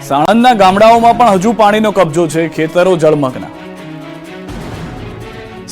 સાણંદના ગામડાઓમાં પણ હજુ પાણીનો કબજો છે, ખેતરો જળમગ્ન.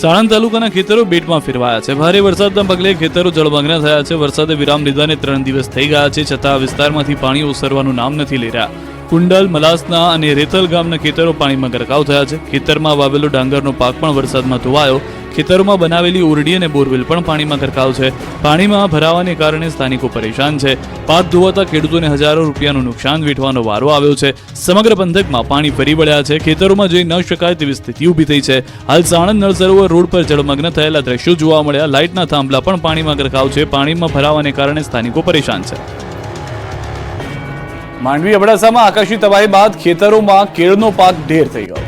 સાણંદ તાલુકાના ખેતરો બેટમાં ફેરવાયા છે. ભારે વરસાદના પગલે ખેતરો જળમગ્ન થયા છે. વરસાદે વિરામ લીધાને 3 દિવસ થઈ ગયા છે, છતાં વિસ્તારમાંથી પાણી ઓસરવાનું નામ નથી લઈ રહ્યા. કુંડલ, મલાસના અને રેતલ ગામના ખેતરો પાણીમાં ગરકાવ થયા છે. ખેતરમાં વાવેલો ડાંગરનો પાક પણ વરસાદમાં ધોવાયો. ખેતરોમાં બનાવેલી ઓરડી અને બોરવેલ પણ પાણીમાં ગરકાવ છે. પાણીમાં ભરાવાને કારણે સ્થાનિકો પરેશાન છે. પાક ધોવાતા ખેડૂતોને હજારો રૂપિયાનું નુકસાન વેઠવાનો વારો આવ્યો છે. સમગ્ર પંથકમાં પાણી ફરી વળ્યા છે. ખેતરોમાં જઈ ન શકાય તેવી સ્થિતિ ઊભી થઈ છે. હાલ સાણંદ નળ સરોવર રોડ પર જળમગ્ન થયેલા દ્રશ્યો જોવા મળ્યા. લાઇટના થાંભલા પણ પાણીમાં ગરકાવ છે. પાણીમાં ભરાવાને કારણે સ્થાનિકો પરેશાન છે. માંડવી અબડાસામાં આકાશી તબાહી બાદ ખેતરોમાં કેળનો પાક ઢેર થઈ ગયો.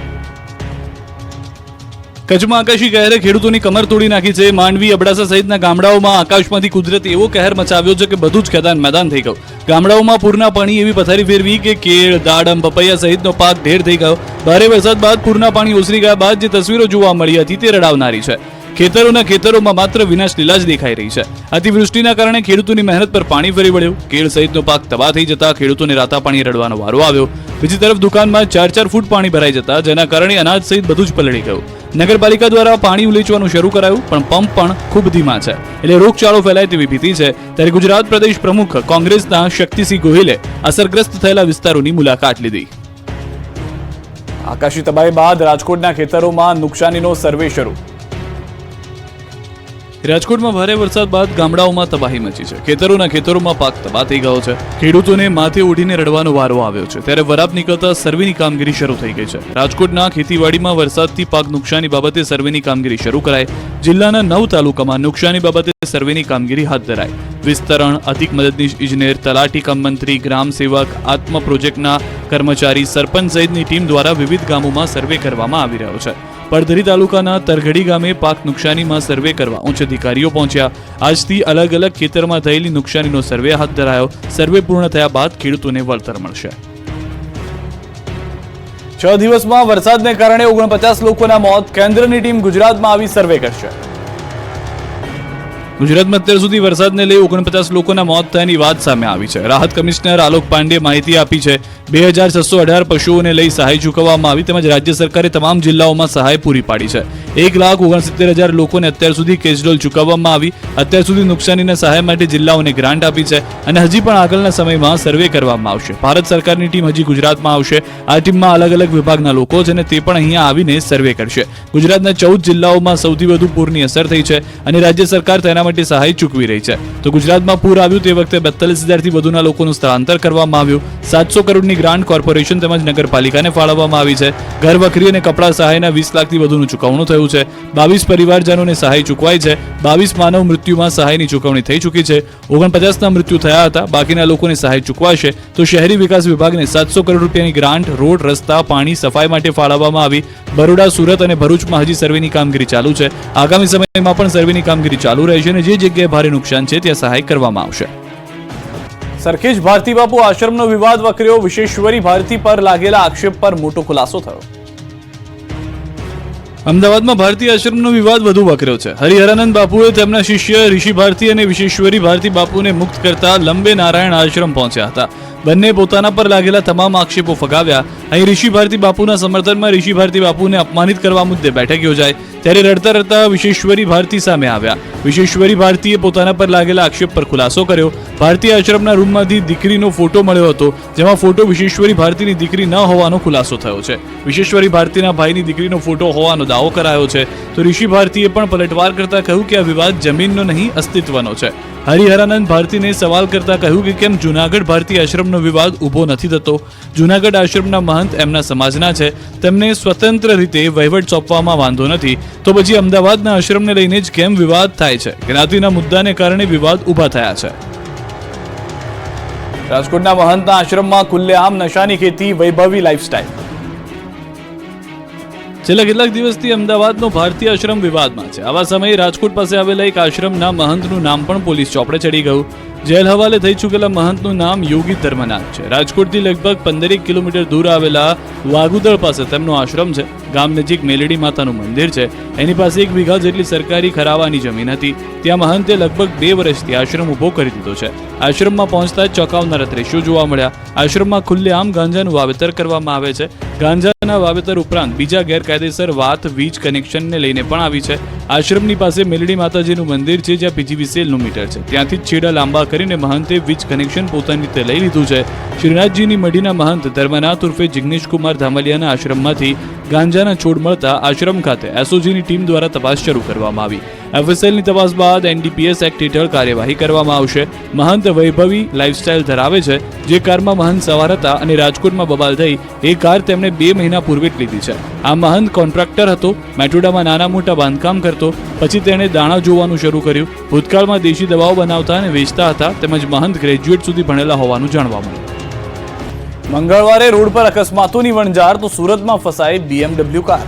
કચ્છમાં આકાશી કહેરે ખેડૂતોની કમર તોડી નાખી છે. માંડવી, અબડાસા સહિતના ગામડાઓમાં આકાશમાંથી કુદરતે એવો કહેર મચાવ્યો છે કે બધું જ ખેદાન મેદાન થઈ ગયું. ગામડાઓમાં પૂરના પાણી એવી પથારી ફેરવી કે કેળ, દાડમ, પપૈયા સહિતનો પાક ઢેર થઈ ગયો. ભારે વરસાદ બાદ પૂરના પાણી ઓસરી ગયા બાદ જે તસવીરો જોવા મળી હતી તે રડાવનારી છે. ખેતરોમાં માત્ર વિનાશ લીલા જ દેખાઈ રહી છે. અતિવૃષ્ટિના કારણે ખેડૂતોની મહેનત પર પાણી ફરી વળ્યું. કેળ સહિતનો પાક તબાહ થઈ જતા ખેડૂતોને રાતા પાણી રડવાનો વારો આવ્યો. બીજી તરફ દુકાનમાં 4-4 ફૂટ પાણી ભરાઈ જતા જેના કારણે અનાજ સહિત બધું જ પલળી ગયું. નગરપાલિકા દ્વારા પાણી ઉલેચવાનું શરૂ કરાયું, પણ પંપ પણ ખૂબ ધીમા છે, એટલે રોગચાળો ફેલાય તેવી ભીતિ છે. ત્યારે ગુજરાત પ્રદેશ પ્રમુખ કોંગ્રેસના શક્તિસિંહ ગોહિલે અસરગ્રસ્ત થયેલા વિસ્તારોની મુલાકાત લીધી. આકાશી તબાહી બાદ રાજકોટના ખેતરોમાં નુકસાનીનો સર્વે શરૂ. રાજકોટમાં ભારે વરસાદ બાદ ગામડાઓમાં તબાહી મચી છે. ખેતરોમાં પાક તબાહ થઈ ગયો છે. ખેડૂતોને માથે ઓઢીને રડવાનો વારો આવ્યો છે. ત્યારે વરાપ નીકળતા સર્વેની કામગીરી શરૂ થઈ ગઈ છે. રાજકોટના ખેતીવાડીમાં વરસાદથી પાક નુકસાની બાબતે સર્વેની કામગીરી શરૂ કરાઈ. જિલ્લાના 9 તાલુકામાં નુકસાની બાબતે સર્વેની કામગીરી હાથ ધરાઈ. વિસ્તરણ, અધિક મદદનીશ ઇજનેર, તલાટી કમ મંત્રી, ગ્રામ સેવક, આત્મ પ્રોજેક્ટના કર્મચારી, સરપંચ સહિતની ટીમ દ્વારા વિવિધ ગામોમાં સર્વે કરવામાં આવી રહ્યો છે. પડધરી તાલુકાના તરઘડી ગામે પાક નુકસાનીમાં સર્વે કરવા ઉચ્ચ અધિકારીઓ પહોંચ્યા. આજથી અલગ અલગ ખેતરમાં થયેલી નુકસાનીનો સર્વે હાથ ધરાયો. સર્વે પૂર્ણ થયા બાદ ખેડૂતોને વળતર મળશે. 6 દિવસમાં વરસાદને કારણે 49 લોકોના મોત. કેન્દ્રની ટીમ ગુજરાતમાં આવી સર્વે કરશે. ગુજરાતમાં અત્યાર સુધી વરસાદને લઈ 49 લોકોના મોત થયાની વાત સામે આવી છે. રાહત કમિશનર આલોક પાંડે માહિતી આપી છે. 2618 પશુઓને લઈ સહાય ચૂકવવામાં આવી, તેમજ રાજ્ય સરકારે તમામ જિલ્લાઓમાં સહાય પૂરી પાડી છે. 1,69,000 લોકોને અત્યાર સુધી કેશડોલ ચૂકવવામાં આવી. અત્યાર સુધી નુકસાનીના સહાય માટે જિલ્લાઓને ગ્રાન્ટ આપી છે અને હજી પણ આગળના સમયમાં સર્વે કરવામાં આવશે. ભારત સરકારની ટીમ હજી ગુજરાતમાં આવશે. આ ટીમમાં અલગ અલગ વિભાગના લોકો છે અને તે પણ અહીંયા આવીને સર્વે કરશે. ગુજરાતના 14 જિલ્લાઓમાં સૌથી વધુ પૂરની અસર થઈ છે અને રાજ્ય સરકાર તેના માટે સહાય ચૂકવી રહી છે. તો ગુજરાતમાં પૂર આવ્યું તે વખતે 42,000 થી વધુના લોકોનું સ્થળાંતર કરવામાં આવ્યું. 700 કરોડની ગ્રાન્ટ કોર્પોરેશન તેમજ નગરપાલિકાને ફાળવવામાં આવી છે. ઘર વખરી અને કપડા સહાયના 20 લાખથી વધુનું ચૂકવણું થયું છે. 22 પરિવારજનોને સહાય ચૂકવાઈ છે. 22 માનવ મૃત્યુમાં સહાયની ચૂકવણી થઈ ચૂકી છે. 49ના મૃત્યુ થયા હતા. બાકીના લોકોને સહાય ચૂકવાશે. તો શહેરી વિકાસ વિભાગને 700 કરોડ રૂપિયાની ગ્રાન્ટ રોડ, રસ્તા, પાણી, સફાઈ માટે ફાળવવામાં આવી. બરોડા, સુરત અને ભરૂચમાં હજી સર્વેની કામગીરી ચાલુ છે. આગામી સમયમાં પણ સર્વેની કામગીરી ચાલુ રહેશે અને જે જગ્યાએ ભારે નુકસાન છે ત્યાં સહાય કરવામાં આવશે. સરખેજ ભારતી બાપુ આશ્રમનો વિવાદ વકર્યો. વિશ્વેશ્વરી ભારતી પર લાગેલા આક્ષેપ પર મોટો ખુલાસો થયો. અમદાવાદમાં ભારતી આશ્રમનો વિવાદ વધુ વકર્યો છે. હરિહરાનંદ બાપુએ તેમના શિષ્ય ઋષિ ભારતી અને વિશ્વેશ્વરી ભારતી બાપુને મુક્ત કરતા લંબે નારાયણ આશ્રમ પહોંચ્યા હતા. બંને પોતાના પર લાગેલા તમામ આક્ષેપો ફગાવ્યા. અહીં ઋષિ ભારતી બાપુના સમર્થનમાં ઋષિ ભારતી બાપુને અપમાનિત કરવા મુદ્દે બેઠક યોજાઈ. ત્યારે રડતા રડતા વિશ્વેશ્વરી ભારતી સામે આવ્યા. વિશ્વેશ્વરી ભારતીએ પોતાના પર લાગેલા આક્ષેપ પર ખુલાસો કર્યો. ભારતી આશ્રમના રૂમમાંથી દીકરીનો ફોટો મળ્યો હતો, જેમાં ફોટો વિશ્વેશ્વરી ભારતીની દીકરી ન હોવાનો ખુલાસો થયો છે. વિશ્વેશ્વરી ભારતીના ભાઈની દીકરીનો ફોટો હોવાનો દાવો કરાયો છે. તો ઋષિ ભારતીએ પણ પલટવાર કરતા કહ્યું કે આ વિવાદ જમીનનો નહીં, અસ્તિત્વનો છે. હરિહરાનંદ ભારતીને સવાલ કરતા કહ્યું કે કેમ જૂનાગઢ ભારતી આશ્રમનો વિવાદ ઊભો નથી થતો. જૂનાગઢ આશ્રમના મહંત એમના સમાજના છે, તેમને સ્વતંત્ર રીતે વહીવટ સોંપવામાં વાંધો નથી. તો પછી અમદાવાદના આશ્રમને લઈને જ કેમ વિવાદ થાય છે? જ્ઞાતિના મુદ્દાને કારણે વિવાદ ઊભા થયા છે. રાજકોટના મહંતના આશ્રમમાં ખુલ્લેઆમ નશાની ખેતી, વૈભવી લાઇફસ્ટાઇલ. છેલ્લા કેટલાક દિવસથી અમદાવાદનો ભારતી આશ્રમ વિવાદમાં છે. આવા સમયે રાજકોટ પાસે આવેલા એક આશ્રમના મહંતનું નામ પણ પોલીસ ચોપડે ચડી ગયું. જેલ હવાલે થઈ ચૂકેલા મહંતનું નામ યોગી ધર્મનાથ છે. રાજકોટથી લગભગ 15 કિલોમીટર દૂર આવેલા વાગુદળ પાસે તેમનો આશ્રમ છે. ગામ નજીક મેલડી માતાનું મંદિર છે. એની પાસે 1 વીઘા જેટલી સરકારી ખરાવાની જમીન હતી. ત્યાં મહંતે લગભગ 2 વર્ષથી આશ્રમ ઊભો કરી દીધો છે. આશ્રમમાં પહોંચતા જ ચોંકાવનારા દ્રશ્યો જોવા મળ્યા. આશ્રમમાં ખુલ્લેઆમ ગાંજાનું વાવેતર કરવામાં આવે છે. ગાંજાના વાવેતર ઉપરાંત બીજા ગેરકાયદેસર વાત વીજ કનેક્શનને લઈને પણ આવી છે. આશ્રમની પાસે મેલડી માતાજીનું મંદિર છે, જ્યાં પીજીવીસીએલનું મીટર છે. ત્યાંથી જ છેડા લાંબા કરીને મહંતે વીજ કનેક્શન પોતાની રીતે લઈ લીધું છે. શ્રીનાથજીની મઢીના મહંત ધર્મનાથ ઉર્ફે જિગ્નેશકુમાર ધામલિયાના આશ્રમમાંથી ગાંજાના છોડ મળતા આશ્રમ ખાતે એસઓજીની ટીમ દ્વારા તપાસ શરૂ કરવામાં આવી. એફએસએલની તપાસ બાદ એનડીપીએસ એક્ટ હેઠળ કાર્યવાહી કરવામાં આવશે. મહંત વૈભવી લાઇફસ્ટાઇલ ધરાવે છે. જે કારમાં મહંત સવાર હતા અને રાજકોટમાં બબાલ થઈ, એ કાર તેમણે 2 મહિના પૂર્વે જ લીધી છે. આ મહંત કોન્ટ્રાક્ટર હતો. મેટોડામાં નાના મોટા બાંધકામ કરતો. પછી તેણે દાણા જોવાનું શરૂ કર્યું. ભૂતકાળમાં દેશી દવાઓ બનાવતા અને વેચતા હતા. તેમજ મહંત ગ્રેજ્યુએટ સુધી ભણેલા હોવાનું જાણવા મળ્યું. મંગળવારે રોડ પર અકસ્માતોની વણઝાર તો સુરતમાં ફસાઈ BMW કાર.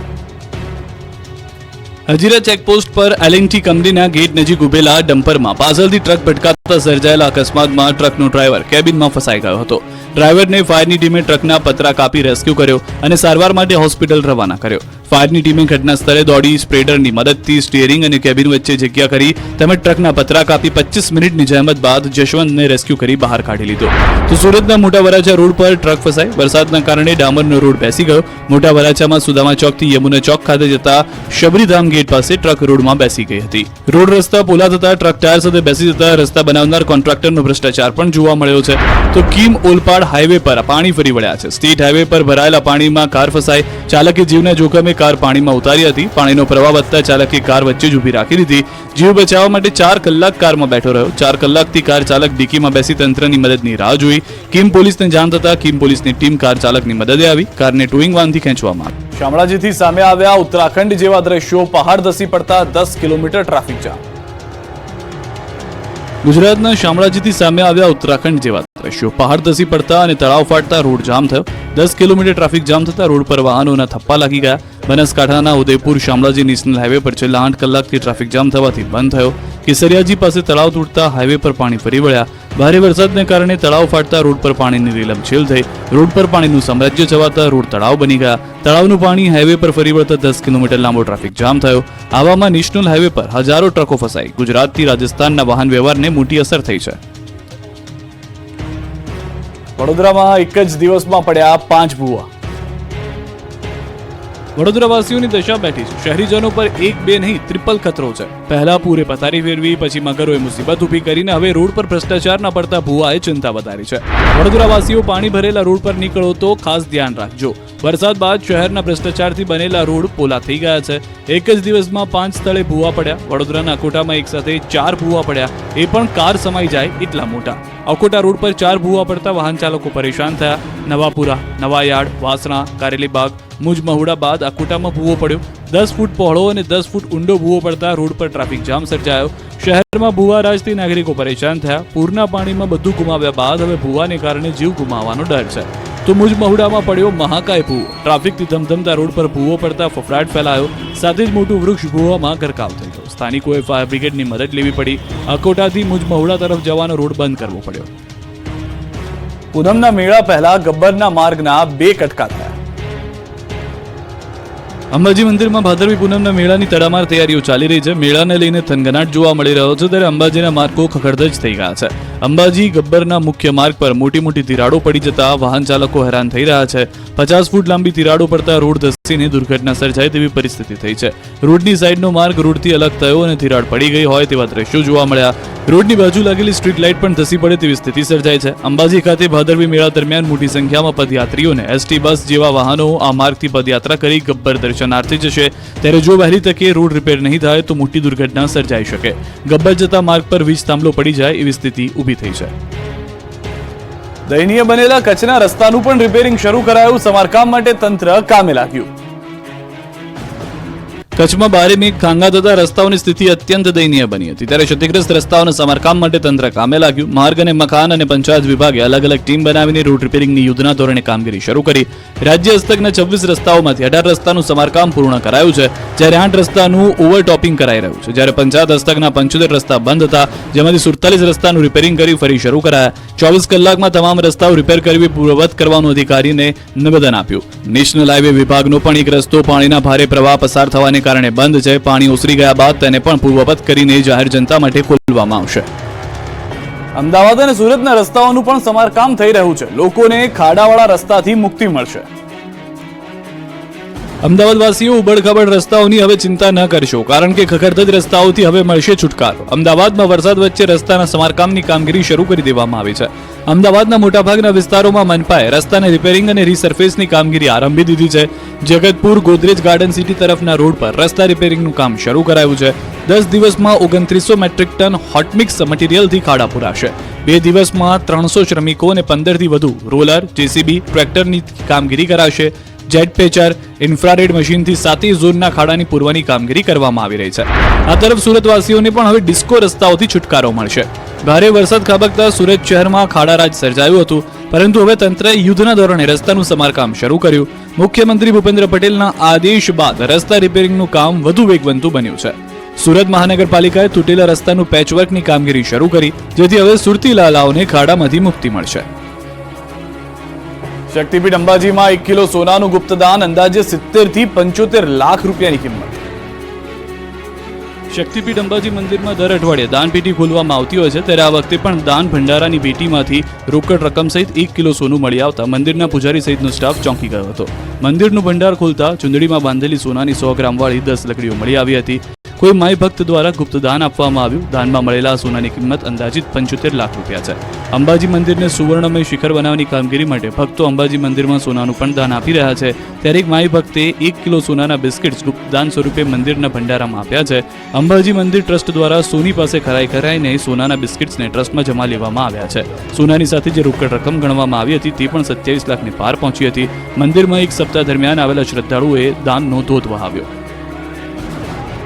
હજીરા ચેકપોસ્ટ પર એલએનટી કંપનીના ગેટ નજીક ઉભેલા ડમ્પરમાં પાછળથી ટ્રક ભટકાતા સર્જાયેલા અકસ્માતમાં ટ્રકનો ડ્રાઈવર કેબિનમાં ફસાઈ ગયો હતો. ડ્રાઈવરને ફાયરની ટીમે ટ્રકના પતરા કાપી રેસ્ક્યુ કર્યો અને સારવાર માટે હોસ્પિટલ રવાના કર્યો. ફાયરની ટીમે ઘટના સ્થળે દોડી સ્પ્રેડરની મદદથી સ્ટીયરિંગ અને કેબિન વચ્ચે જગ્યા કરી તેમજ ટ્રકના પતરા કાપી 25 મિનિટની જહેમત બાદ જશવંતને રેસ્ક્યુ કરી બહાર કાઢી લીધો. તો સુરતના મોટા વરાછા રોડ પર ટ્રક ફસાઈ. વરસાદના કારણે ડામરનો રોડ બેસી ગયો. મોટા વરાછામાં સુદામા ચોકથી યમુના ચોક ખાતે જતા શબરીધામ ગેટ પાસે ટ્રક રોડમાં બેસી ગઈ હતી. રોડ રસ્તા પોલા થતા ટ્રક ટાયર સાથે બેસી જતા રસ્તા બનાવનાર કોન્ટ્રાક્ટરનો ભ્રષ્ટાચાર પણ જોવા મળ્યો છે. તો કીમ ઓલપાડ હાઈવે પર પાણી ફરી વળ્યા છે. સ્ટેટ હાઈવે પર ભરાયેલા પાણીમાં કાર ફસાઈ. ચાલકે જીવના જોખમે કાર પાણીમાં ઉતારી હતી. પાણીનો પ્રવાહ વધતા ચાલકે કાર વચ્ચે જ ઊભી રાખી દીધી. જીવ બચાવવા માટે 4 કલાક કારમાં બેઠો રહ્યો. 4 કલાકથી કાર ચાલક ડીકીમાં બેસી તંત્રની મદદની રાહ જોઈ. કીમ પોલીસને જાણ થતા કીમ પોલીસની ટીમ કાર ચાલકની મદદે આવી. કારને ટોઈંગ વાનથી ખેંચવામાં આવી. શામળાજીથી સામે આવ્યા ઉત્તરાખંડ જેવા દ્રશ્યો. પહાડ ધસી પડતા 10 કિલોમીટર ટ્રાફિક જામ. ગુજરાતના શામળાજીથી સામે આવ્યા ઉત્તરાખંડ જેવા દ્રશ્યો. પહાડ ધસી પડતા અને તળાવ ફાટતા રોડ જામ થયો. 10 કિલોમીટર ટ્રાફિક જામ થતા રોડ પર વાહનોના થપ્પા લાગી ગયા. બનાસકાંઠાના ઉદયપુર શામળાજી નેશનલ હાઈવે પર છેલ્લા 8 કલાકથી ટ્રાફિક જામ થવાથી બંધ થયો. કેસરિયાજી પાસે તળાવ તૂટતા હાઈવે પર પાણી ફરી વળ્યા. ભારે વરસાદને કારણે તળાવ ફાટતા રોડ પર પાણીની રેલમછેલ થઈ. રોડ પર પાણીનું સામ્રાજ્ય છવાતા રોડ તળાવ બની ગયા. તળાવનું પાણી હાઈવે પર ફરી વળતા 10 કિલોમીટર લાંબો ટ્રાફિક જામ થયો. આવામાં નેશનલ હાઈવે પર હજારો ટ્રકો ફસાઈ. ગુજરાતથી રાજસ્થાનના વાહન વ્યવહારને મોટી અસર થઈ છે. વડોદરામાં એક જ દિવસમાં પડ્યા 5 ભૂવા. વડોદરાવાસીઓની દશા બેઠી છે. શહેરીજનો પર 1-2 નહીં ટ્રિપલ ખતરો છે. પહેલા પૂરે પથારી ફેરવી, પછી મગરોએ મુસીબત ઊભી કરીને હવે રોડ પર ભ્રષ્ટાચારના પડતા ભૂવાએ ચિંતા વધારી છે. વડોદરાવાસીઓ પાણી ભરેલા રોડ પર નીકળો તો ખાસ ધ્યાન રાખજો. વરસાદ બાદ શહેરના ભ્રષ્ટાચારથી બનેલા રોડ પોલા થઈ ગયા છે. એક જ દિવસમાં 5 સ્થળે ભૂવા પડ્યા. વડોદરાના અકોટામાં એક સાથે 4 ભૂવા પડ્યા. એ પણ કાર સમાઈ જાય એટલા મોટા. અકોટા રોડ પર 4 ભૂવા પડતા વાહન ચાલકો પરેશાન થયા. નવાપુરા, નવાયાર્ડ, વાસણા, કારેલીબાગ, મુજ મહુડા બાદ અકોટામાં ભૂવો પડ્યો. 10 ફૂટ પહોળો અને 10 ફૂટ ઊંડો ભૂવો પડતા રોડ પર ટ્રાફિક જામ સર્જાયો. શહેરમાં ભૂવા રાજથી નાગરિકો પરેશાન થયા. પૂરના પાણીમાં બધું ગુમાવ્યા બાદ હવે ભૂવાને કારણે જીવ ગુમાવવાનો ડર છે. તો મુજ મહુડામાં પડ્યો મહાકાય ભૂવો. ટ્રાફિકથી ધમધમતા રોડ પર ભૂવો પડતા ફફડાટ ફેલાયો. સાથે જ મોટું વૃક્ષ ભૂવામાં ગરકાવ થઈ ગયો. સ્થાનિકોએ ફાયર બ્રિગેડની મદદ લેવી પડી. અકોટાથી મુજ મહુડા તરફ જવાનો રોડ બંધ કરવો પડ્યો. પૂનમના મેળા પહેલા ગબ્બરના માર્ગના 2 કટકા થયા. અંબાજી મંદિરમાં ભાદરવી પૂનમના મેળાની તડામાર તૈયારીઓ ચાલી રહી છે. મેળાને લઈને થનગનાટ જોવા મળી રહ્યો છે, ત્યારે અંબાજીના માર્ગો ખખડધજ થઈ ગયા છે. અંબાજી ગબ્બરના મુખ્ય માર્ગ પર મોટી મોટી તિરાડો પડી જતા વાહન ચાલકો હેરાન થઈ રહ્યા છે. 50 ફૂટ લાંબી તિરાડો પડતા રોડ ધસીને દુર્ઘટના સર્જાય તેવી પરિસ્થિતિ થઈ છે. રોડની સાઈડનો માર્ગ રોડથી અલગ થયો અને તિરાડ પડી ગઈ હોય તેવા દ્રશ્યો જોવા મળ્યા. રોડની બાજુ લાગેલી સ્ટ્રીટ લાઇટ પણ ધસી પડે તેવી સ્થિતિ સર્જાય છે. અંબાજી ખાતે ભાદરવી મેળા દરમિયાન મોટી સંખ્યામાં પદયાત્રીઓને એસટી બસ જેવા વાહનો આ માર્ગથી પદયાત્રા કરી ગબ્બર દર્શનાર્થે જશે. ત્યારે જો વહેલી તકે રોડ રિપેર નહીં થાય તો મોટી દુર્ઘટના સર્જાઈ શકે. ગબ્બર જતા માર્ગ પર વીજ થાંભલો પડી જાય એવી સ્થિતિ ઊભી થઈ છે. દયનીય બનેલા કચ્છના રસ્તાનું પણ રિપેરિંગ શરૂ કરાયું. સમારકામ માટે તંત્ર કામે લાગ્યું. કચ્છમાં ભારે મેઘ ખાંગા થતા રસ્તાઓની સ્થિતિ અત્યંત દયનીય બની હતી, ત્યારે ક્ષતિગ્રસ્ત રસ્તાઓના સમારકામ માટે તંત્ર કામે લાગ્યું. માર્ગ અને મકાન અને પંચાયત વિભાગે અલગ અલગ ટીમ બનાવીને રોડ રિપેરિંગની યુદ્ધના ધોરણે કામગીરી શરૂ કરી. રાજ્ય હસ્તકના 26 રસ્તાઓમાંથી 18 રસ્તાનું સમારકામ પૂર્ણ કરાયું છે, જ્યારે 8 રસ્તાનું ઓવરટોપિંગ કરાઈ રહ્યું છે, જ્યારે પંચાયત હસ્તકના 75 રસ્તા બંધ હતા, જેમાંથી 47 રસ્તાનું રિપેરિંગ કરી ફરી શરૂ કરાયા. 24 કલાકમાં તમામ રસ્તાઓ રિપેર કરવી પૂર્વવત કરવાનું અધિકારીને નિવેદન આપ્યું. નેશનલ હાઈવે વિભાગનો પણ એક રસ્તો પાણીના ભારે પ્રવાહ પસાર થવાને કારણે બંધ છે. પાણી ઓસરી ગયા બાદ તેને પણ પૂર્વવત કરીને જાહેર જનતા માટે ખોલવામાં આવશે. અમદાવાદ અને સુરતના રસ્તાઓનું પણ સમારકામ થઈ રહ્યું છે. લોકોને ખાડાવાળા રસ્તાથી મુક્તિ મળશે. અમદાવાદવાસીઓ ઉબડખાબડ રસ્તાઓની હવે ચિંતા ન કરશો, કારણ કે ખખડધજ રસ્તાઓથી હવે મળશે છુટકારો. અમદાવાદમાં વરસાદ વચ્ચે રસ્તાના સમારકામની કામગીરી શરૂ કરી દેવામાં આવી છે. અમદાવાદના મોટાભાગના વિસ્તારોમાં મનપાએ રસ્તાને રિપેરિંગ અને રીસર્ફેસની કામગીરી આરંભી દીધી છે. જગતપુર ગોદરેજ ગાર્ડન સિટી તરફના રોડ પર રસ્તા રિપેરિંગનું કામ શરૂ કરાયું છે. 10 દિવસમાં 2900 મેટ્રિક ટન હોટમિક્સ મટીરિયલથી ખાડા પુરાશે. 2 દિવસમાં 300 શ્રમિકો અને 15થી વધુ રોલર, જેસીબી, ટ્રેક્ટરની કામગીરી કરાશે. જેટ પેચર, ઇન્ફ્રારેડ મશીનથી 7 ઝોનના ખાડાની પૂરવાની કામગીરી કરવામાં આવી રહી છે. આ તરફ સુરતવાસીઓને પણ હવે ડિસ્કો રસ્તાઓથી છુટકારો મળશે. ભારે વરસાદ ખાબકતા સુરત શહેરમાં ખાડારાજ સર્જાયું હતું, પરંતુ હવે તંત્રએ યુદ્ધના ધોરણે રસ્તાનું સમારકામ શરૂ કર્યું. મુખ્યમંત્રી ભૂપેન્દ્ર પટેલના આદેશ બાદ રસ્તા રિપેરિંગનું કામ વધુ વેગવંતું બન્યું છે. સુરત મહાનગરપાલિકાએ તૂટેલા રસ્તાનું પેચવર્કની કામગીરી શરૂ કરી, જેથી હવે સુરતી લાલાઓને ખાડામાંથી મુક્તિ મળશે. શક્તિપીઠ અંબાજીમાં 1 કિલો સોનાનું ગુપ્તદાન, અંદાજે 70 થી 75 લાખ રૂપિયાની કિંમત. શક્તિપીઠ અંબાજી મંદિરમાં દર અઠવાડિયે દાનપેટી ખોલવામાં આવતી હોય છે, ત્યારે આ વખતે પણ દાન ભંડારાની પેટીમાંથી રોકડ રકમ સહિત 1 કિલો સોનું મળી આવતા મંદિરના પૂજારી સહિતનો સ્ટાફ ચોંકી ગયો હતો. મંદિરનું ભંડાર ખોલતા ચુંદડીમાં બાંધેલી સોનાની 100 ગ્રામ વાળી 10 લકડીઓ મળી આવી હતી. કોઈ માય ભક્ત દ્વારા ગુપ્ત દાન આપવામાં આવ્યું. દાનમાં મળેલા સોનાની કિંમત અંદાજિત 75 લાખ રૂપિયા છે. અંબાજી મંદિરને સુવર્ણમય શિખર બનાવવાની કામગીરી માટે ભક્તો અંબાજી મંદિરમાં સોનાનું પણ દાન આપી રહ્યા છે. ત્યારે એક માય ભક્તે 1 કિલો સોનાના બિસ્કિટ્સ ગુપ્ત દાન સ્વરૂપે મંદિરના ભંડારામાં આપ્યા છે. અંબાજી મંદિર ટ્રસ્ટ દ્વારા સોની પાસે ખરાઈ કરાઈને સોનાના બિસ્કિટ્સને ટ્રસ્ટમાં જમા લેવામાં આવ્યા છે. સોનાની સાથે જે રોકડ રકમ ગણવામાં આવી હતી તે પણ 27 લાખની પાર પહોંચી હતી. મંદિરમાં એક સપ્તાહ દરમિયાન આવેલા શ્રદ્ધાળુઓએ દાનનો ધોધ વહાવ્યો.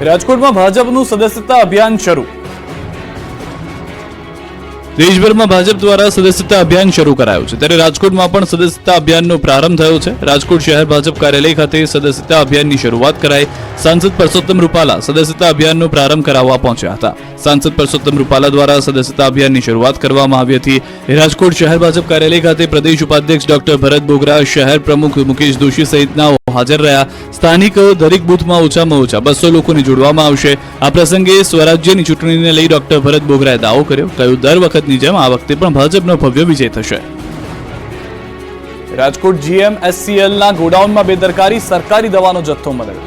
રાજકોટમાં ભાજપનું સદસ્યતા અભિયાન શરૂ. દેશભરમાં ભાજપ દ્વારા સદસ્યતા અભિયાન શરૂ કરાયું છે, ત્યારે રાજકોટમાં પણ સદસ્યતા અભિયાનનો પ્રારંભ થયો છે. રાજકોટ શહેર ભાજપ કાર્યાલય ખાતે સદસ્યતા અભિયાનની શરૂઆત કરાઈ. સાંસદ પરસોત્તમ રૂપાલા સદસ્યતા અભિયાનનો પ્રારંભ કરાવવા પહોંચ્યા હતા. સાંસદ પરસોત્તમ રૂપાલા દ્વારા સદસ્યતા અભિયાનની શરૂઆત કરવામાં આવી હતી. રાજકોટ શહેર ભાજપ કાર્યાલય ખાતે પ્રદેશ ઉપાધ્યક્ષ ડોક્ટર ભરત બોગરા, શહેર પ્રમુખ મુકેશ દોશી સહિતના હાજર રહ્યા. સ્થાનિક દરેક બૂથમાં ઓછામાં ઓછા 200 લોકોને જોડવામાં આવશે. આ પ્રસંગે સ્વરાજ્યની ચૂંટણીને લઈ ડોક્ટર ભરત બોગરાએ દાવો કર્યો. કહ્યું, દર વખતની જેમ આ વખતે પણ ભાજપનો ભવ્ય વિજય થશે. રાજકોટ GMSCLના ગોડાઉનમાં બેદરકારી, સરકારી દવાનો જથ્થો મળ્યો.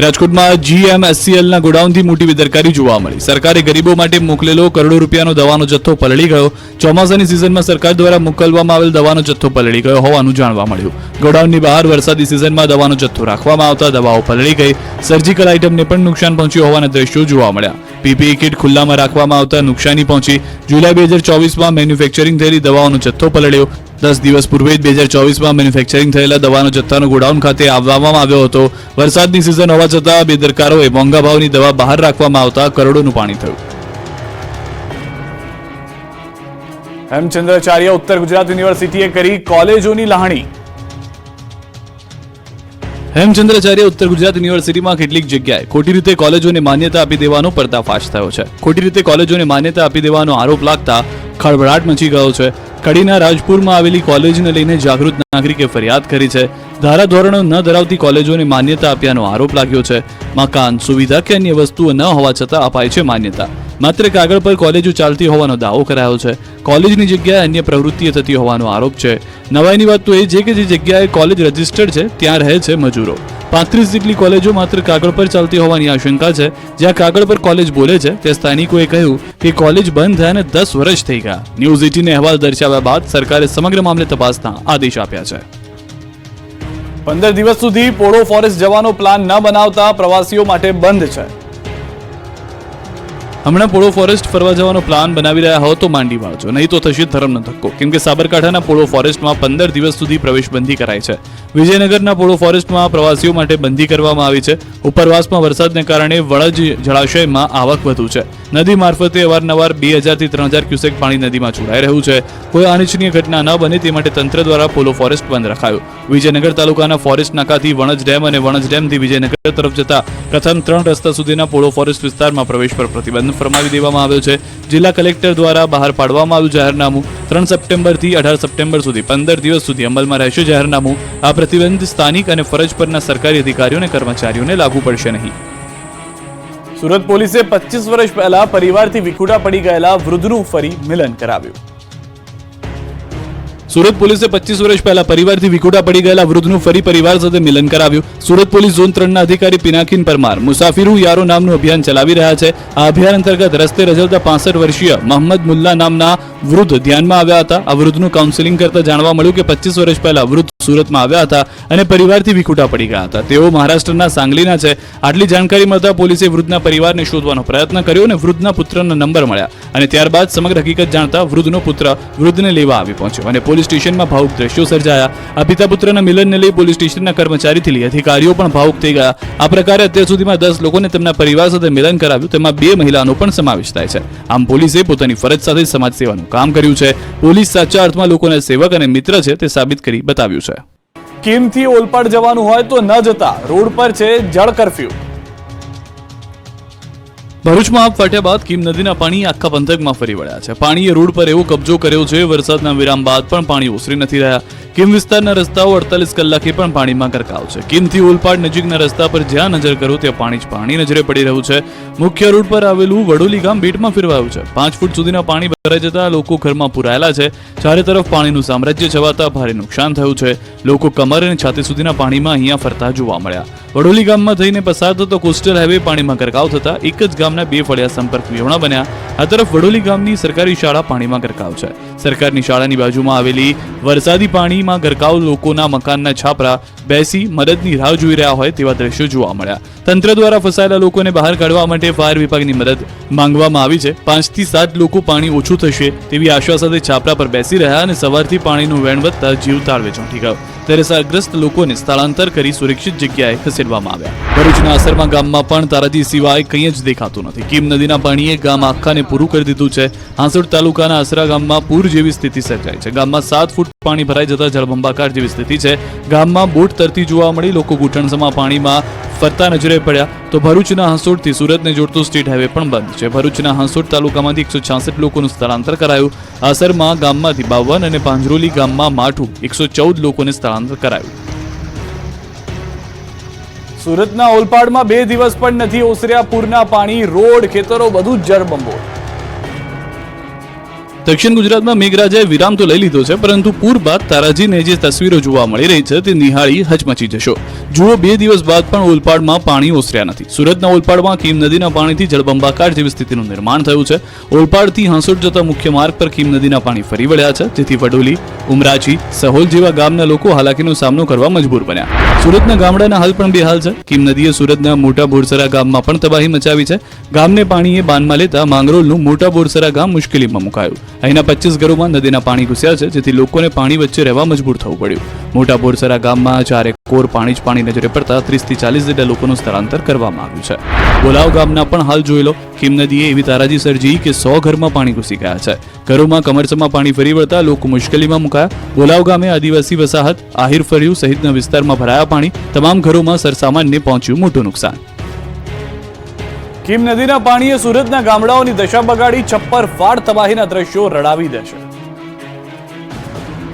રાજકોટમાં GMSCLના ગોડાઉનથી મોટી બેદરકારી જોવા મળી. સરકારે ગરીબો માટે મોકલેલો કરોડો રૂપિયાનો દવાનો જથ્થો પલળી ગયો. ચોમાસાની સિઝનમાં સરકાર દ્વારા મોકલવામાં આવેલ દવાનો જથ્થો પલળી ગયો હોવાનું જાણવા મળ્યું. ગોડાઉનની બહાર વરસાદી સિઝનમાં દવાનો જથ્થો રાખવામાં આવતા દવાઓ પલળી ગઈ. સર્જિકલ આઇટમને પણ નુકસાન પહોંચ્યું હોવાના દ્રશ્યો જોવા મળ્યા. PPE કિટ ખુલ્લામાં રાખવામાં આવતા નુકસાની પહોંચી. જુલાઈ 2024માં મેન્યુફેક્ચરિંગ થયેલી દવાઓનો જથ્થો પલળ્યો. 10 દિવસ પૂર્વે જ 2024માં મેન્યુફેક્ચરિંગ થયેલા દવાનો જથ્થાનો ગોડાઉન ખાતે આવવામાં આવ્યો હતો. વરસાદની સિઝન હોવા છતાં બેદરકારોએ મોંઘા ભાવની દવા બહાર રાખવામાં આવતા કરોડોનું પાણી થયું. હેમચંદ્રાચાર્ય ઉત્તર ગુજરાત યુનિવર્સિટીએ કરી કોલેજોની લાહણી. હેમચંદ્રાચાર્ય ઉત્તર ગુજરાત યુનિવર્સિટીમાં કેટલીક જગ્યાએ ખોટી રીતે કોલેજોને માન્યતા આપી દેવાનો પર્દાફાશ થયો છે. ખોટી રીતે કોલેજોને માન્યતા આપી દેવાનો આરોપ લાગતા ખળભળાટ મચી ગયો છે. કડીના રાજપુરમાં આવેલી કોલેજને લઈને જાગૃત નાગરિકે ફરિયાદ કરી છે. ધારાધોરણો ન ધરાવતી કોલેજોને માન્યતા આપ્યાનો આરોપ લાગ્યો છે. મકાન, સુવિધા કે અન્ય વસ્તુઓ ન હોવા છતાં અપાય છે માન્યતા. માત્ર કાગળ પર કોલેજો ચાલતી હોવાનો દાવો કરાયો છે. કોલેજની જગ્યાએ અન્ય પ્રવૃત્તિઓ થતી હોવાનો આરોપ છે. નવાઈની વાત તો એ છે કે જે જગ્યાએ કોલેજ રજીસ્ટર્ડ છે ત્યાં રહે છે મજૂરો. 35 જેટલી કોલેજો માત્ર કાગળ પર ચાલતી હોવાની આશંકા છે. જ્યાં કાગળ પર કોલેજ બોલે છે તે સ્થાનિકોએ કહ્યું કે કોલેજ બંધ થયાને 10 વર્ષ થઈ ગયા. ન્યૂઝ 18 અહેવાલ દર્શાવ્યા બાદ સરકારે સમગ્ર મામલે તપાસના આદેશ આપ્યા છે. 15 દિવસ સુધી પોળો ફોરેસ્ટ જવાનો પ્લાન ન બનાવતા પ્રવાસીઓ માટે બંધ છે. હમણાં પોળો ફોરેસ્ટ ફરવા જવાનો પ્લાન બનાવી રહ્યા હો તો માંડી વાળજો, નહીં તો થશે ધર્મનો ધક્કો. કેમ કે સાબરકાંઠાના પોળો ફોરેસ્ટમાં 15 દિવસ સુધી પ્રવેશબંધી કરાઈ છે. વિજયનગરના પોળો ફોરેસ્ટમાં પ્રવાસીઓ માટે બંધી કરવામાં આવી છે. ઉપરવાસમાં વરસાદને કારણે વળજ જળાશયમાં આવક વધુ છે. નદી મારફતે અવારનવાર 2000 થી 3000 ક્યુસેક પાણી નદીમાં છોડાઈ રહ્યું છે. કોઈ અનિચ્છનીય ઘટના ન બને તે માટે તંત્ર દ્વારા પોલો ફોરેસ્ટ બંધ રખાયો. વિજયનગર તાલુકાના ફોરેસ્ટ નાકાથી વણજ ડેમ અને વણજ ડેમથી વિજયનગર તરફ જતા પ્રથમ 3 રસ્તા સુધીના પોલો ફોરેસ્ટ વિસ્તારમાં પ્રવેશ પર પ્રતિબંધ ફરમાવી દેવામાં આવ્યો છે. જિલ્લા કલેક્ટર દ્વારા બહાર પાડવામાં આવ્યું જાહેરનામું. 3 સપ્ટેમ્બરથી 18 સપ્ટેમ્બર સુધી 15 દિવસ સુધી અમલમાં રહેશે જાહેરનામું. આ પ્રતિબંધ સ્થાનિક અને ફરજ પરના સરકારી અધિકારીઓ અને કર્મચારીઓને લાગુ પડશે નહીં. સુરત પોલીસે 25 વર્ષ પહેલા પરિવારથી વિખૂટા પડી ગયેલા વૃદ્ધનું ફરી મિલન કરાવ્યું. સુરત પોલીસે 25 વર્ષ પહેલા પરિવારથી વિખૂટા પડી ગયેલા વૃદ્ધનું ફરી પરિવાર સાથે મિલન કરાવ્યું. સુરત પોલીસ ઝોન 3ના અધિકારી પિનાકીન પરમાર મુસાફિરું યારો નામનું અભિયાન ચલાવી રહ્યા છે. આ અભિયાન અંતર્ગત રસ્તે રઝળતા 65 વર્ષીય મોહમ્મદ મુલ્લા નામના વૃદ્ધ ધ્યાનમાં આવ્યા હતા. આ વૃદ્ધનું કાઉન્સેલિંગ કરતા જાણવા મળ્યું કે 25 વર્ષ પહેલા વૃદ્ધ સુરતમાં આવ્યા હતા અને પરિવારથી વિખૂટા પડી ગયા હતા. તેઓ મહારાષ્ટ્રના સાંગલીના છે. આટલી જાણકારી મળતા પોલીસે વૃદ્ધના પરિવારને શોધવાનો પ્રયત્ન કર્યો અને વૃદ્ધના પુત્રના નંબર મળ્યા અને ત્યારબાદ સમગ્ર હકીકત જાણતા વૃદ્ધનો પુત્ર વૃદ્ધને લેવા આવી પહોંચ્યો અને પોલીસ સ્ટેશનમાં ભાવુક દ્રશ્યો સર્જાયા. આ પિતા પુત્રના મિલનને લઈ પોલીસ સ્ટેશનના કર્મચારીથી લઈ અધિકારીઓ પણ ભાવુક થઈ ગયા. આ પ્રકારે અત્યાર સુધીમાં 10 લોકોને તેમના પરિવાર સાથે મિલન કરાવ્યું. તેમાં 2 મહિલાનો પણ સમાવેશ થાય છે. આમ પોલીસે પોતાની ફરજ સાથે સમાજ સેવાનું કામ કર્યું છે. પોલીસ સાચા અર્થમાં લોકોના સેવક અને મિત્ર છે તે સાબિત કરી બતાવ્યું છે. કીમથી ઓલપાડ જવાનું હોય તો ન જતા, રોડ પર છે જળ કરફ્યુ. ભરૂચમાં આપ ફાટ્યા બાદ કીમ નદીના પાણી આખા પંથકમાં ફરી વળ્યા છે. પાણીએ રોડ પર એવો કબજો કર્યો છે, વરસાદના વિરામ બાદ પણ પાણી ઓસરી નથી રહ્યા. કીમ વિસ્તારના રસ્તાઓ 48 કલાકે પણ પાણીમાં ગરકાવ છે. કીમથી ઓલપાડ નજીકના રસ્તા પર જ્યાં નજર કરો ત્યાં પાણી જ પાણી નજરે પડી રહ્યું છે. મુખ્ય રોડ પર આવેલું વડોલી ગામ બેટમાં ફેરવાયું છે. 5 ફૂટ સુધીના પાણી ભરાઈ જતા લોકો ઘરમાં પુરાયેલા છે. ચારે તરફ પાણીનું સામ્રાજ્ય છવાતા ભારે નુકસાન થયું છે. લોકો કમર અને છાતી સુધીના પાણીમાં અહીંયા ફરતા જોવા મળ્યા. વડોલી ગામમાં થઈને પસાર થતો કોસ્ટલ હાઈવે પાણીમાં ગરકાવ થતા એક જ ગામના 2 ફળિયા સંપર્ક વિહોણા બન્યા. આ તરફ વડોલી ગામની સરકારી શાળા પાણીમાં ગરકાવ છે. સરકારની શાળાની બાજુમાં આવેલી વરસાદી પાણીમાં ગરકાવ લોકોના મકાનના છાપરા બેસી મદદની રાહ જોઈ રહ્યા હોય તેવા દ્રશ્યો જોવા મળ્યા. તંત્ર દ્વારા ફસાયેલા લોકોને બહાર કાઢવા માટે ફાયર વિભાગની મદદ માંગવામાં આવી છે. 5 થી 7 લોકો પાણી ઓછું થશે તેવી આશા સાથે છાપરા પર બેસી રહ્યા અને સવારથી પાણીનું વહેણ વધતા જીવ તાળવે ચોંટી ગયો. ત્યારે અસરગ્રસ્ત લોકોને સ્થળાંતર કરી સુરક્ષિત જગ્યાએ ખસેડવામાં આવ્યા. ભરૂચના આસરમા ગામમાં પણ તારાજી સિવાય કંઈ જ દેખાતું નથી. કીમ નદીના પાણીએ ગામ આખાને પૂરું કરી દીધું છે. હાંસોડ તાલુકાના આસરા ગામમાં પૂર જેવી સ્થિતિ સર્જાઈ છે. ગામમાં 7 ફૂટ પાણી ભરાઈ જતા જળબંબાકાર જેવી સ્થિતિ છે. ગામમાં બોટ તરતી જોવા મળી. લોકો ઘૂંટણસમાં પાણીમાં ફરતા નજરે પડ્યા. તો ભરૂચના હાંસોડથી સુરતને જોડતો સ્ટેટ હાઈવે પણ બંધ છે. ભરૂચના હાંસોડ તાલુકામાંથી 166 લોકોનું સ્થળાંતર કરાયું. આસરમા ગામમાંથી 52 અને પાંજરોલી ગામમાં માઠું 114 લોકોને સ્થળાંતર કરાયું. સુરતના ઓલપાડમાં 2 દિવસ પણ નથી ઓસર્યા પૂરના પાણી. રોડ, ખેતરો બધું જ જળબંબોળ. દક્ષિણ ગુજરાતમાં મેઘરાજાએ વિરામ તો લઈ લીધો છે, પરંતુ પૂર બાદ તારાજીને જે તસવીરો જોવા મળી રહી છે તે નિહાળી હચમચી જશો. જુઓ, 2 દિવસ બાદ પણ ઓલપાડમાં પાણી ઓસર્યા નથી. સુરતના ઓલપાડમાં કીમ નદીના પાણીથી જળબંબાકાર જેવી સ્થિતિનું નિર્માણ થયું છે. ઓલપાડથી હાંસોડ જતા મુખ્ય માર્ગ પર કીમ નદીના પાણી ફરી વળ્યા છે, જેથી વડોલી, ઉમરાચી, સહોલ જેવા ગામના લોકો હાલાકીનો સામનો કરવા મજબૂર બન્યા. સુરતના ગામડાના હાલ પણ બેહાલ છે. કીમ નદીએ સુરતના મોટા બોરસરા ગામમાં પણ તબાહી મચાવી છે. ગામને પાણીએ બાનમાં લેતા માંગરોળનું મોટા બોરસરા ગામ મુશ્કેલીમાં મુકાયું. અહીંના 25 ઘરોમાં નદીના પાણી ઘૂસ્યા છે, જેથી લોકોને પાણી વચ્ચે રહેવા મજબૂર થવું પડ્યું. મોટા બોરસરા ગામમાં 4 કોર પાણી જ પાણી નજરે પડતા 30 થી 40 જેટલા લોકોનું સ્થળાંતર કરવામાં આવ્યું છે. બોલાવ ગામના પણ હાલ જોઈ લો. કીમ નદીએ એવી તારાજી સર્જી કે 100 ઘરમાં પાણી ઘૂસી ગયા છે. ઘરોમાં કમરસમાં પાણી ફરી વળતા લોકો મુશ્કેલીમાં મુકાયા. બોલાવ ગામે આદિવાસી વસાહત, આહિર ફળિયું સહિતના વિસ્તારમાં ભરાયા પાણી. તમામ ઘરોમાં સરસામાનને પહોંચ્યું મોટું નુકસાન. કીમ નદીના પાણીએ સુરતના ગામડાઓની દશા બગાડી. છપ્પર ફાડ તબાહીના દ્રશ્યો રડાવી દેશે.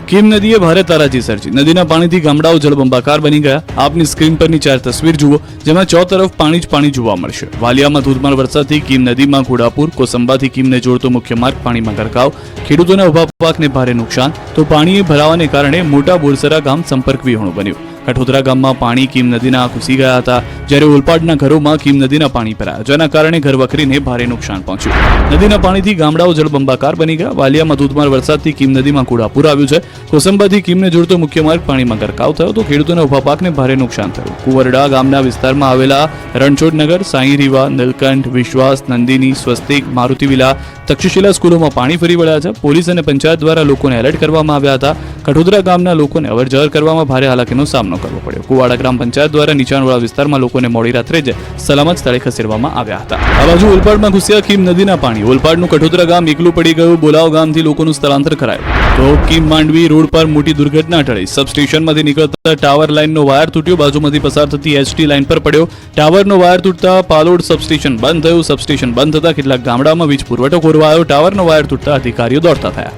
કીમ નદીએ ભારે તારાજી સર્જી. નદીના પાણીથી ગામડાઓ જળબંબાકાર બની ગયા. આપની સ્ક્રીન પરની 4 તસવીર જુઓ, જેમાં 4 તરફ પાણી જ પાણી જોવા મળશે. વાલિયામાં ધોધમાર વરસાદથી કીમ નદીમાં ઘોડાપુર, કોસંબાથી કીમને જોડતો મુખ્ય માર્ગ પાણીમાં ગરકાવ. ખેડૂતોના ઉભા પાકને ભારે નુકસાન. તો પાણીએ ભરાવાને કારણે મોટા બોરસરા ગામ સંપર્ક વિહોણું બન્યું. કઠોદરા ગામમાં પાણી કીમ નદીના ઘૂસી ગયા હતા, જ્યારે ઓલપાડના ઘરોમાં કીમ નદીના પાણી ભરાયા, જેના કારણે ઘરવખરીને ભારે નુકસાન પહોંચ્યું. નદીના પાણીથી ગામડાઓ જળબંબાકાર બની ગયા. વાલિયામાં ધોધમાર વરસાદથી કીમ નદીમાં કુડાપુર આવ્યું છે. કોસંબાથી કીમને જોડતો મુખ્ય માર્ગ પાણીમાં ગરકાવ થયો તો ખેડૂતોના ઉભા પાકને ભારે નુકસાન થયું. કુંવરડા ગામના વિસ્તારમાં આવેલા રણછોડનગર, સાંઈ રીવા, નીલકંઠ, વિશ્વાસ, નંદિની, સ્વસ્તિક, મારુતિ વિલા, તક્ષશિલા સ્કૂલોમાં પાણી ફરી વળ્યા છે. પોલીસ અને પંચાયત દ્વારા લોકોને એલર્ટ કરવામાં આવ્યા હતા. કઠોદરા ગામના લોકોને અવરજવર કરવામાં ભારે હાલાકીનો સામનો કરવો પડ્યો. કુવાડા ગ્રામ પંચાયત દ્વારા નીચાણવાળા વિસ્તારમાં લોકોને મોડી રાત્રે જ સલામત સ્થળે ખસેડવામાં આવ્યા હતા. આ બાજુ ઓલપાડમાં ઘૂસ્યા કીમ નદીના પાણી. ઓલપાડનું કઠોદરા ગામ એકલું પડી ગયું. બોલાવ ગામથી લોકોનું સ્થળાંતર કરાયું તો કીમ માંડવી રોડ પર મોટી દુર્ઘટના ટળી. સબસ્ટેશનમાંથી નીકળતા ટાવર લાઇનનો વાયર તૂટ્યો. બાજુમાંથી પસાર થતી એસટી લાઇન પર પડ્યો. ટાવરનો વાયર તૂટતા પાલોડ સબસ્ટેશન બંધ થયું. સબસ્ટેશન બંધ થતા કેટલાક ગામડામાં વીજ પુરવઠો ખોરવાયો. ટાવરનો વાયર તૂટતા અધિકારીઓ દોડતા થયા.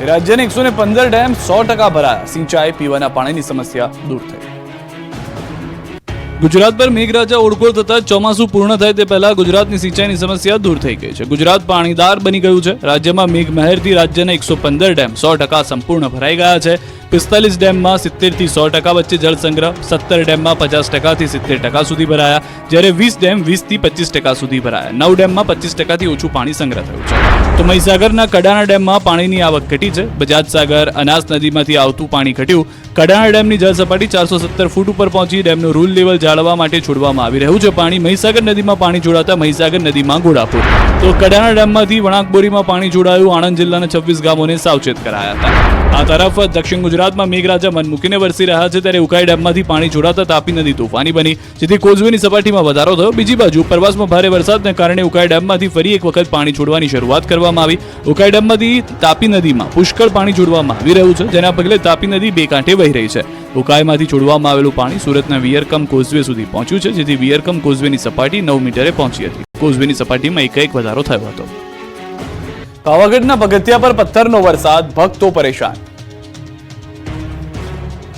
રાજ્યના 115 ડેમ 100% ભરાયા. સિંચાઈ, પીવાના પાણીની સમસ્યા દૂર થઈ. ગુજરાત પર મેઘરાજા ઓળઘોળ થતા ચોમાસું પૂર્ણ થાય તે પહેલા ગુજરાતની સિંચાઈની સમસ્યા દૂર થઈ ગઈ છે. ગુજરાત પાણીદાર બની ગયું છે. રાજ્યમાં મેઘમહેરથી રાજ્યના 115 ડેમ 100% સંપૂર્ણ ભરાઈ ગયા છે. 45 ડેમમાં 70 થી 100% વચ્ચે જળ સંગ્રહ, 17 ડેમમાં 50% થી 70% સુધી ભરાયા, જ્યારે 20 ડેમ 20 થી 25% સુધી ભરાયા. 9 ડેમમાં 25% થી ઓછું પાણી સંગ્રહ થયું છે. તો મહીસાગરના કડાણા ડેમમાં પાણીની આવક ઘટી છે. બજાજ સાગર, અનાસ નદીમાંથી આવતું પાણી ઘટ્યું. કડાણા ડેમની જળ સપાટી 470 ફૂટ ઉપર પહોંચી. ડેમનું રૂલ લેવલ જાળવવા માટે છોડવામાં આવી રહ્યું છે પાણી. મહીસાગર નદીમાં પાણી જોડાતા મહીસાગર નદીમાં ઘોડાપુર. તો કડાણા ડેમમાંથી વણાકબોરીમાં પાણી જોડાયું. આણંદ જિલ્લાના 26 ગામોને સાવચેત કરાયા હતા. આ તરફ દક્ષિણ ગુજરાતમાં મેઘરાજા મન મૂકીને વરસી રહ્યા છે, ત્યારે ઉકાઈ ડેમમાંથી પાણી જોડાતા તાપી નદી તોફાની બની, જેથી કોઝવેની સપાટીમાં વધારો થયો. બીજી બાજુ ઉપરવાસમાં ભારે વરસાદને કારણે ઉકાઈ ડેમમાંથી ફરી એક વખત પાણી છોડવાની શરૂઆત કરવામાં આવી. ઉકાઈ ડેમમાંથી તાપી નદીમાં પુષ્કળ પાણી છોડવામાં આવી રહ્યું છે, જેના પગલે તાપી નદી બે કાંઠે વહી રહી છે. ઉકાઈમાંથી છોડવામાં આવેલું પાણી સુરતના વિયરકમ કોઝવે સુધી પહોંચ્યું છે, જેથી વિયરકમ કોઝવેની સપાટી 9 મીટરે પહોંચી હતી. કોઝવેની સપાટીમાં એકાએક વધારો થયો હતો. પાવાગઢના પગથિયા પર પથ્થરનો વરસાદ, ભક્તો પરેશાન.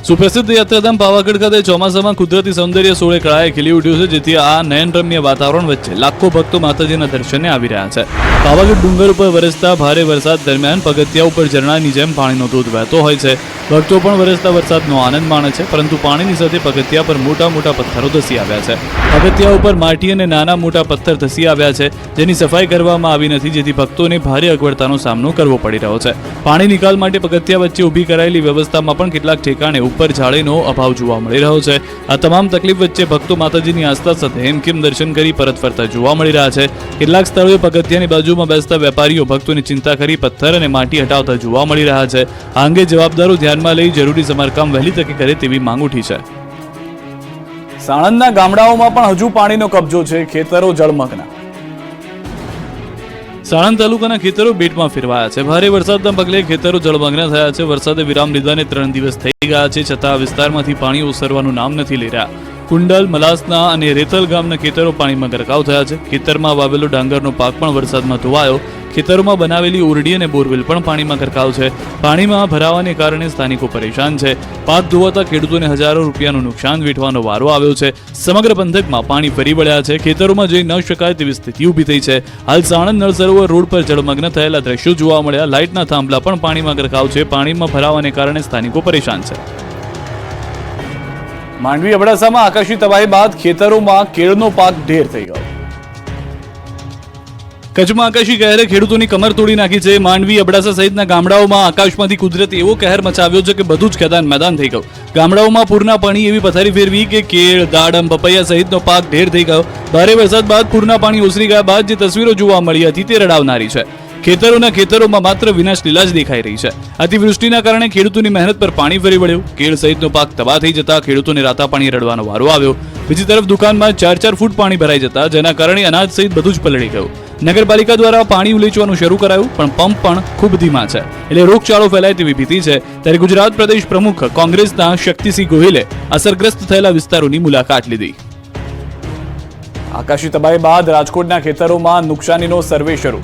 સુપ્રસિદ્ધ યાત્રાધામ પાવાગઢ ખાતે ચોમાસામાં કુદરતી સૌંદર્ય સોળે કળાએ ખીલી ઉઠ્યું છે, જેથી આ નયનરમ્ય વાતાવરણ વચ્ચે લાખો ભક્તો માતાજીના દર્શને આવી રહ્યા છે. પાવાગઢ ડુંગર ઉપર વરસતા ભારે વરસાદ દરમિયાન પગથિયા ઉપર ઝરણાની જેમ પાણીનો ધોધ વહેતો હોય છે. ભક્તો પણ વરસતા વરસાદનો આનંદ માણે છે, પરંતુ પાણીની સાથે પગથિયા પર મોટા મોટા પથ્થરો ધસી આવ્યા છે. પગથિયા ઉપર માટી અને નાના મોટા પથ્થર ધસી આવ્યા છે, જેની સફાઈ કરવામાં આવી નથી, જેથી ભક્તોને ભારે અગવડતાનો સામનો કરવો પડી રહ્યો છે. પાણી નિકાલ માટે પગથિયા વચ્ચે ઊભી કરાયેલી વ્યવસ્થામાં પણ કેટલાક ઠેકાણે ઉપર જાળીનો અભાવ જોવા મળી રહ્યો છે. આ તમામ તકલીફ વચ્ચે ભક્તો માતાજીની આસ્થા સાથે હેમખેમ દર્શન કરી પરત ફરતા જોવા મળી રહ્યા છે. કેટલાક સ્થળોએ પગથિયાની બાજુમાં બેસતા વેપારીઓ ભક્તોની ચિંતા કરી પથ્થર અને માટી હટાવતા જોવા મળી રહ્યા છે. આ અંગે જવાબદારો ધ્યાનમાં લઈ જરૂરી સમારકામ વહેલી તકે કરે તેવી માંગ ઉઠી છે. સાણંદના ગામડાઓમાં પણ હજુ પાણીનો કબજો છે. ખેતરો જળમગ્ન. સાણંદ તાલુકાના ખેતરો બેટમાં ફેરવાયા છે. ભારે વરસાદના પગલે ખેતરો જળમગ્ન થયા છે. વરસાદે વિરામ લીધાને 3 દિવસ થઈ ગયા છે, છતાં વિસ્તારમાંથી પાણી ઓસરવાનું નામ નથી લઈ રહ્યા. કુંડલ, મલાસના અને રેતલ ગામના ખેતરો પાણીમાં ગરકાવ થયા છે. ખેતરમાં વાવેલો ડાંગરનો પાક પણ વરસાદમાં ધોવાયો. ખેતરોમાં બનાવેલી ઓરડી અને બોરવેલ પણ પાણીમાં ગરકાવ છે. પાણીમાં ભરાવાને કારણે સ્થાનિકો પરેશાન છે. પાક ધોવાતા ખેડૂતોને હજારો રૂપિયાનું નુકસાન વેઠવાનો વારો આવ્યો છે. સમગ્ર પંથકમાં પાણી ફરી વળ્યા છે. ખેતરોમાં જઈ ન શકાય તેવી સ્થિતિ ઊભી થઈ છે. હાલ સાણંદ નળ સરોવર રોડ પર જળમગ્ન થયેલા દ્રશ્યો જોવા મળ્યા. લાઇટના થાંભલા પણ પાણીમાં ગરકાવ છે. પાણીમાં ભરાવાને કારણે સ્થાનિકો પરેશાન છે. માંડવી અબડાસામાં આકાશી તબાહી બાદ ખેતરોમાં કેળનો પાક ઢેર થઈ ગયો. કચ્છમાં આકાશી કહેરે ખેડૂતોની કમર તોડી નાખી છે. માંડવી, અબડાસા સહિતના ગામડાઓમાં આકાશમાંથી કુદરતે એવો કહેર મચાવ્યો છે કે બધું જ મેદાન થઈ ગયું. ગામડાઓમાં પૂરના પાણી એવી પથારી ફેરવી કે કેળ, દાડમ, પપૈયા સહિતનો પાક ઢેર થઈ ગયો. ભારે વરસાદ બાદ પૂરના પાણી ઓસરી ગયા બાદ જે તસવીરો જોવા મળી હતી તે રડાવનારી છે. ખેતરોમાં માત્ર વિનાશ લીલા જ દેખાઈ રહી છે. અતિવૃષ્ટિના કારણે ખેડૂતોની મહેનત પર પાણી ફરી વળ્યું. કેળ સહિતનો પાક તબાહ થઈ જતા ખેડૂતોને રાતા પાણી રડવાનો વારો આવ્યો. બીજી તરફ દુકાનમાં 4-4 ફૂટ પાણી ભરાઈ જતા જેના કારણે અનાજ સહિત બધું જ પલળી ગયું. નગરપાલિકા દ્વારા પાણી ઉલેચવાનું શરૂ કરાયું, પણ પંપ પણ ખૂબ ધીમા છે, એટલે રોગચાળો ફેલાય તેવી ભીતિ છે. ત્યારે ગુજરાત પ્રદેશ પ્રમુખ કોંગ્રેસના શક્તિસિંહ ગોહિલે અસરગ્રસ્ત થયેલા વિસ્તારોની મુલાકાત લીધી. આકાશી તબાહી બાદ રાજકોટના ખેતરોમાં નુકસાનીનો સર્વે શરૂ.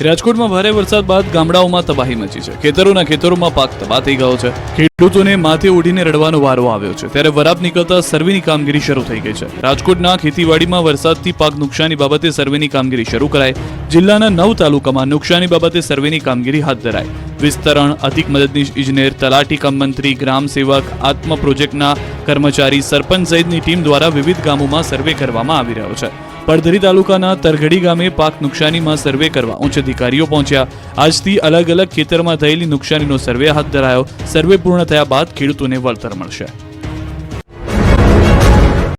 રાજકોટમાં ભારે વરસાદ બાદ ગામડાઓમાં તબાહી મચી છે. ખેતરોમાં પાક તબાહ થઈ ગયો છે. ખેડૂતોને માથે ઓઢીને રડવાનો વારો આવ્યો છે. ત્યારે વરાપ નીકળતા સર્વેની કામગીરી શરૂ થઈ ગઈ છે. રાજકોટના ખેતીવાડીમાં વરસાદથી પાક નુકસાની બાબતે સર્વેની કામગીરી શરૂ કરાઈ. જિલ્લાના 9 તાલુકામાં નુકસાની બાબતે સર્વેની કામગીરી હાથ ધરાઈ. વિસ્તરણ, અધિક મદદનીશ ઇજનેર, તલાટી કમ મંત્રી, ગ્રામ સેવક, આત્મ પ્રોજેક્ટના કર્મચારી, સરપંચ સહિતની ટીમ દ્વારા વિવિધ ગામોમાં સર્વે કરવામાં આવી રહ્યો છે. પડધરી તાલુકાના તરઘડી ગામે પાક નુકસાનીમાં સર્વે કરવા ઉચ્ચ અધિકારીઓ પહોંચ્યા. આજથી અલગ અલગ ખેતરમાં થયેલી નુકસાનીનો સર્વે હાથ ધરાયો. સર્વે પૂર્ણ થયા બાદ ખેડૂતોને વળતર મળશે.